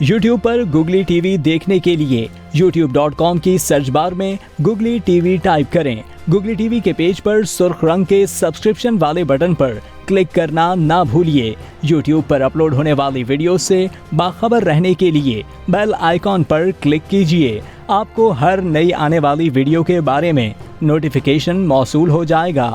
YouTube पर googly TV देखने के लिए youtube.com की सर्च बार में गुगली टीवी टाइप करें। गुगली टीवी के पेज पर सुर्ख रंग के सब्सक्रिप्शन वाले बटन पर क्लिक करना ना भूलिए। YouTube पर अपलोड होने वाली वीडियो से बाखबर रहने के लिए बेल आइकॉन पर क्लिक कीजिए। आपको हर नई आने वाली वीडियो के बारे में नोटिफिकेशन मौसूल हो जाएगा।